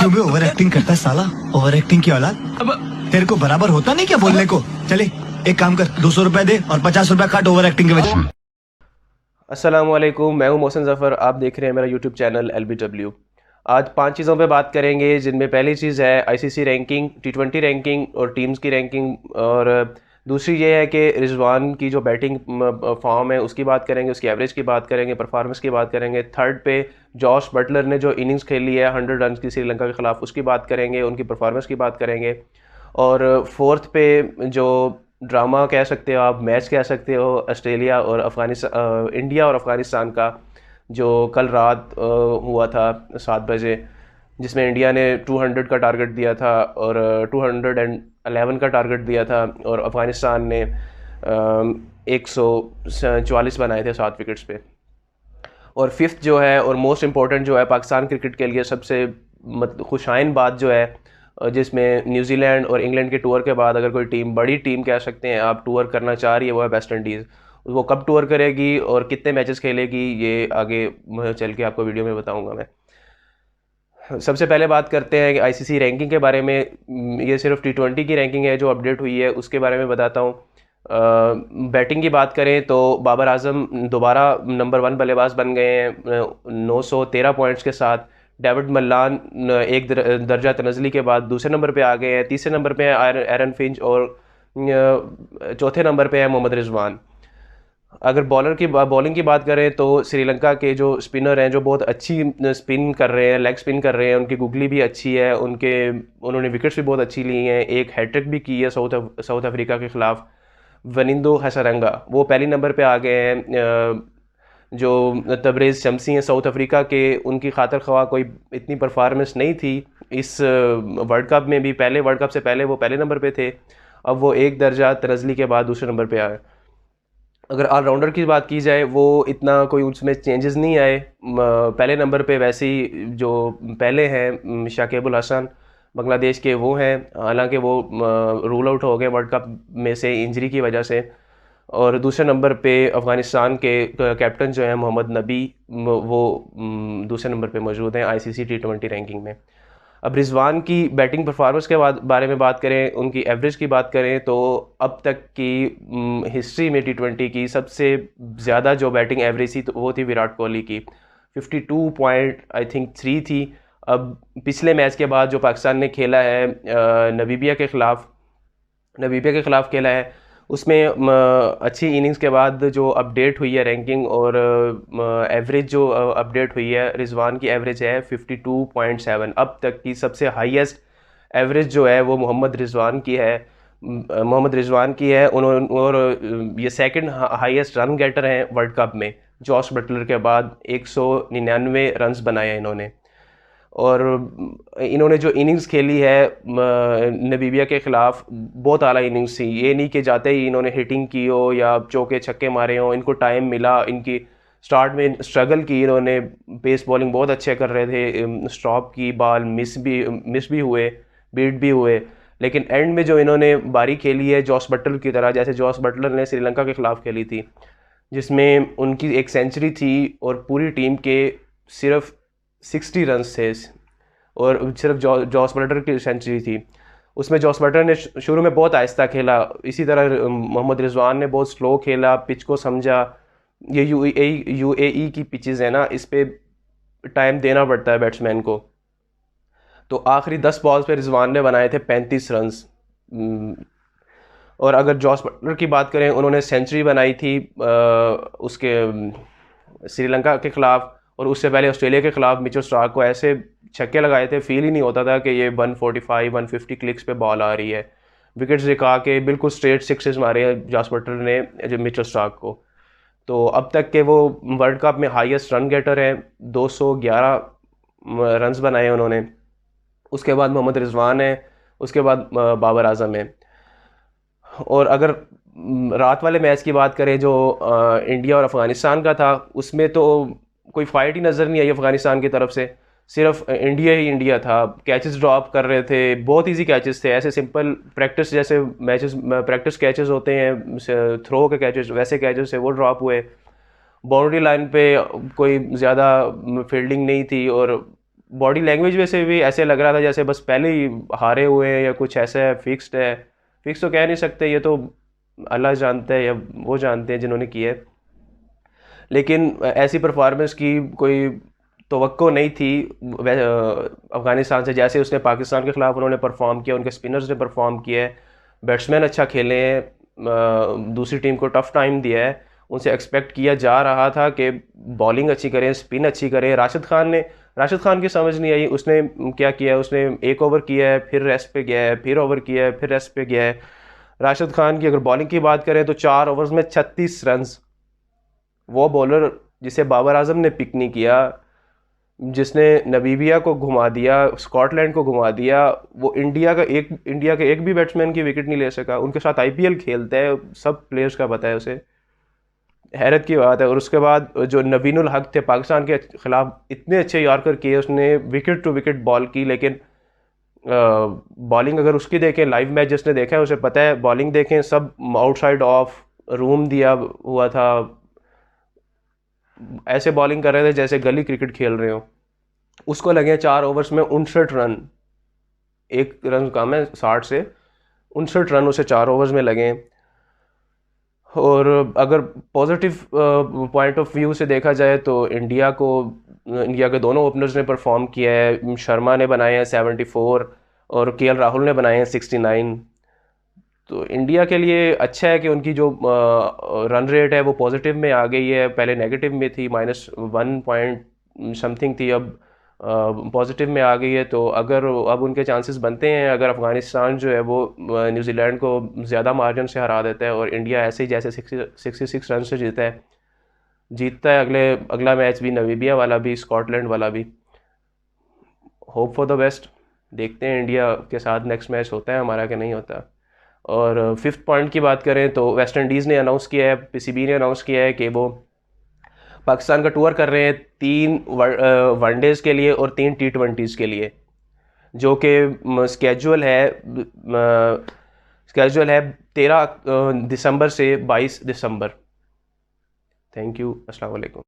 क्यों भी over acting करता है साला? ओवर एक्टिंग की औलाद। अब तेरे को बराबर होता नहीं क्या बोलने को? चले एक काम कर, 200 रुपए दे और 50 रुपए काट ओवर एक्टिंग के वजह। अस्सलामुअलैकुम, मैं हूं मोहसिन ज़फ़र। आप देख रहे हैं मेरा यूट्यूब चैनल LBW। आज 5 चीज़ों पे बात करेंगे, जिनमें पहली चीज़ है ICC रैंकिंग, T20 रैंकिंग और टीम्स की रैंकिंग, और दूसरी ये है कि रिजवान की जो बैटिंग फॉर्म है उसकी बात करेंगे, उसकी एवरेज की बात करेंगे, परफॉर्मेंस की बात करेंगे। थर्ड पे जॉश बटलर ने जो इनिंग्स खेली है 100 रन की श्रीलंका के ख़िलाफ़, उसकी बात करेंगे, उनकी परफॉर्मेंस की बात करेंगे। और फोर्थ पे जो ड्रामा कह सकते हो आप, मैच कह सकते हो, ऑस्ट्रेलिया और अफ़गानिस्तान, इंडिया और अफ़गानिस्तान का, जो कल रात हुआ था 7 बजे, जिसमें इंडिया ने 200 का टारगेट दिया था और 211 का टारगेट दिया था, और अफ़गानिस्तान ने 144 बनाए थे 7 विकेट्स पे। और फिफ्थ जो है और मोस्ट इम्पोर्टेंट जो है पाकिस्तान क्रिकेट के लिए सबसे खुशाइन बात जो है, जिसमें न्यूजीलैंड और इंग्लैंड के टूर के बाद अगर कोई टीम, बड़ी टीम कह सकते हैं आप, टूर करना चाह रही है, वो है वेस्ट इंडीज़। वो कब टूर करेगी और कितने मैचेस खेलेगी, ये आगे चल के आपको वीडियो में बताऊंगा मैं। सबसे पहले बात करते हैं कि ICC रैंकिंग के बारे में। ये सिर्फ T20 की रैंकिंग है जो अपडेट हुई है, उसके बारे में बताता हूँ। बैटिंग की बात करें तो बाबर आजम दोबारा नंबर 1 बल्लेबाज बन गए हैं 913 पॉइंट्स के साथ। डेविड मल्लान एक दर्जा तनज़ली के बाद दूसरे नंबर पे आ गए हैं। तीसरे नंबर पे है एरन फिंच, और चौथे नंबर पे है मोहम्मद रिजवान। अगर बॉलिंग की बात करें तो श्रीलंका के जो स्पिनर हैं, जो बहुत अच्छी स्पिन कर रहे हैं, लेग स्पिन कर रहे हैं, उनकी गुगली भी अच्छी है, उन्होंने विकेट्स भी बहुत अच्छी ली हैं। एक हैट्रिक भी की है साउथ अफ्रीका के ख़िलाफ़। वनिंदो हसरंगा वो पहले नंबर पे आ गए हैं। जो तबरेज़ शमसी हैं साउथ अफ्रीका के, उनकी खातर ख्वाह कोई इतनी परफॉर्मेंस नहीं थी इस वर्ल्ड कप में भी। पहले वर्ल्ड कप से पहले वो पहले नंबर पे थे, अब वो एक दर्जा तनज़ली के बाद दूसरे नंबर पे आए। अगर ऑलराउंडर की बात की जाए, वो इतना कोई उसमें चेंजेस नहीं आए। पहले नंबर पे वैसे ही जो पहले हैं शाकिब अल हसन बांग्लादेश के, वो हैं। हालांकि वो रूल आउट हो गए वर्ल्ड कप में से इंजरी की वजह से। और दूसरे नंबर पे अफ़गानिस्तान के कैप्टन जो हैं मोहम्मद नबी, वो दूसरे नंबर पे मौजूद हैं ICC T20 रैंकिंग में। अब रिजवान की बैटिंग परफॉर्मेंस के बारे में बात करें, उनकी एवरेज की बात करें, तो अब तक की हिस्ट्री में T20 की सबसे ज़्यादा जो बैटिंग एवरेज थी तो वो थी विराट कोहली की, 52 पॉइंट आई थिंक 3 थी। अब पिछले मैच के बाद जो पाकिस्तान ने खेला है नबीबिया के ख़िलाफ़ खेला है, उसमें अच्छी इनिंग्स के बाद जो अपडेट हुई है रैंकिंग, और एवरेज जो अपडेट हुई है, रिजवान की एवरेज है 52.7। अब तक की सबसे हाईएस्ट एवरेज जो है वो मोहम्मद रिजवान की है। उन्होंने, और ये सेकंड हाईएस्ट रन गेटर हैं वर्ल्ड कप में, जॉश बटलर के बाद 199 रन्स बनाए हैं इन्होंने। और इन्होंने जो इनिंग्स खेली है नबीबिया के ख़िलाफ़, बहुत आला इनिंग्स थी। ये नहीं कि जाते ही इन्होंने हिटिंग की हो या चौके छक्के मारे हों, इनको टाइम मिला। इनकी स्टार्ट में स्ट्रगल की इन्होंने, पेस बॉलिंग बहुत अच्छे कर रहे थे, स्टॉप की बॉल मिस भी हुए, बीट भी हुए, लेकिन एंड में जो इन्होंने बारी खेली है जॉस बटलर की तरह, जैसे जॉस बटलर ने श्रीलंका के ख़िलाफ़ खेली थी, जिसमें उनकी एक सेंचुरी थी और पूरी टीम के सिर्फ 60 रन्स थे, और सिर्फ जॉस बटलर की सेंचुरी थी। उसमें जॉस बटलर ने शुरू में बहुत आहिस्ता खेला, इसी तरह मोहम्मद रिजवान ने बहुत स्लो खेला, पिच को समझा। ये UAE की पिचेस है ना, इस पे टाइम देना पड़ता है बैट्समैन को। तो आखिरी 10 बॉल्स पे रिजवान ने बनाए थे 35 रन्स। और अगर जॉस बटलर की बात करें, उन्होंने सेंचुरी बनाई थी उसके श्रीलंका के ख़िलाफ़, और उससे पहले ऑस्ट्रेलिया के ख़िलाफ़ मिचेल स्टार्क को ऐसे छक्के लगाए थे, फील ही नहीं होता था कि ये 145-150 क्लिक्स पे बॉल आ रही है। विकेट्स दिखा के बिल्कुल स्ट्रेट सिक्सेस मारे हैं जॉस बटलर ने मिचेल स्टार्क को। तो अब तक के वो वर्ल्ड कप में हाईएस्ट रन गेटर हैं, 211 रन्स बनाए उन्होंने। उसके बाद मोहम्मद रिजवान है, उसके बाद बाबर आजम है। और अगर रात वाले मैच की बात करें जो इंडिया और अफ़गानिस्तान का था, उसमें तो कोई फाइट ही नज़र नहीं आई अफ़गानिस्तान की तरफ से, सिर्फ इंडिया ही इंडिया था। कैचेस ड्रॉप कर रहे थे, बहुत इजी कैचेस थे, ऐसे सिंपल प्रैक्टिस जैसे प्रैक्टिस कैचेस होते हैं, थ्रो के कैचेस, वैसे कैचेस थे, वो ड्रॉप हुए। बाउंड्री लाइन पे कोई ज़्यादा फील्डिंग नहीं थी, और बॉडी लैंग्वेज में से भी ऐसे लग रहा था जैसे बस पहले ही हारे हुए हैं या कुछ ऐसा है, फिक्स्ड है। फिक्स तो कह नहीं सकते, ये तो अल्लाह जानता है या वो जानते हैं जिन्होंने किया है। लेकिन ऐसी परफॉर्मेंस की कोई तवक्को नहीं थी अफ़गानिस्तान से, जैसे उसने पाकिस्तान के ख़िलाफ़ उन्होंने परफॉर्म किया, उनके स्पिनर्स ने परफॉर्म किया है, बैट्समैन अच्छा खेले हैं, दूसरी टीम को टफ़ टाइम दिया है। उनसे एक्सपेक्ट किया जा रहा था कि बॉलिंग अच्छी करें, स्पिन अच्छी करें। राशिद खान की समझ नहीं आई, उसने क्या किया, उसने एक ओवर किया है, फिर रेस्ट पे गया है, फिर ओवर किया है, फिर रेस्ट पे गया है। राशिद खान की अगर बॉलिंग की बात करें तो 4 ओवर्स में 36 रन्स। वो बॉलर जिसे बाबर आजम ने पिक नहीं किया, जिसने नबीबिया को घुमा दिया, स्कॉटलैंड को घुमा दिया, वो इंडिया के एक भी बैट्समैन की विकेट नहीं ले सका। उनके साथ आईपीएल खेलता है, सब प्लेयर्स का पता है उसे। हैरत की बात है। और उसके बाद जो नवीनुल हक थे, पाकिस्तान के खिलाफ इतने अच्छे यॉर्कर किए उसने, विकेट टू विकेट बॉल की, लेकिन बॉलिंग अगर उसकी देखें, लाइव मैच जिसने देखा है उसे पता है, बॉलिंग देखें सब आउटसाइड ऑफ रूम दिया हुआ था। ऐसे बॉलिंग कर रहे थे जैसे गली क्रिकेट खेल रहे हो। उसको लगे 4 ओवर्स में 59 रन, एक रन कम है 60 से, 59 रन उसे 4 ओवर्स में लगे। और अगर पॉजिटिव पॉइंट ऑफ व्यू से देखा जाए तो इंडिया के दोनों ओपनर्स ने परफॉर्म किया है। शर्मा ने बनाए हैं 74 और केएल राहुल ने बनाए हैं 69। तो इंडिया के लिए अच्छा है कि उनकी जो रन रेट है वो पॉजिटिव में आ गई है। पहले नेगेटिव में थी, -1 पॉइंट समथिंग थी, अब पॉजिटिव में आ गई है। तो अगर अब उनके चांसेस बनते हैं, अगर अफ़गानिस्तान जो है वो न्यूजीलैंड को ज़्यादा मार्जिन से हरा देता है और इंडिया ऐसे ही जैसे 66 रन से जीतता है अगला मैच भी, नमीबिया वाला भी, स्कॉटलैंड वाला भी। Hope for the best. देखते हैं इंडिया के साथ नेक्स्ट मैच होता है हमारा कि नहीं होता। और 5th पॉइंट की बात करें तो वेस्ट इंडीज़ ने अनाउंस किया है, पीसीबी ने अनाउंस किया है कि वो पाकिस्तान का टूर कर रहे हैं 3 वनडेज़ के लिए और 3 T20s के लिए, जो कि स्केजुअल है 13 दिसंबर से 22 दिसंबर। थैंक यू, अस्सलाम वालेकुम।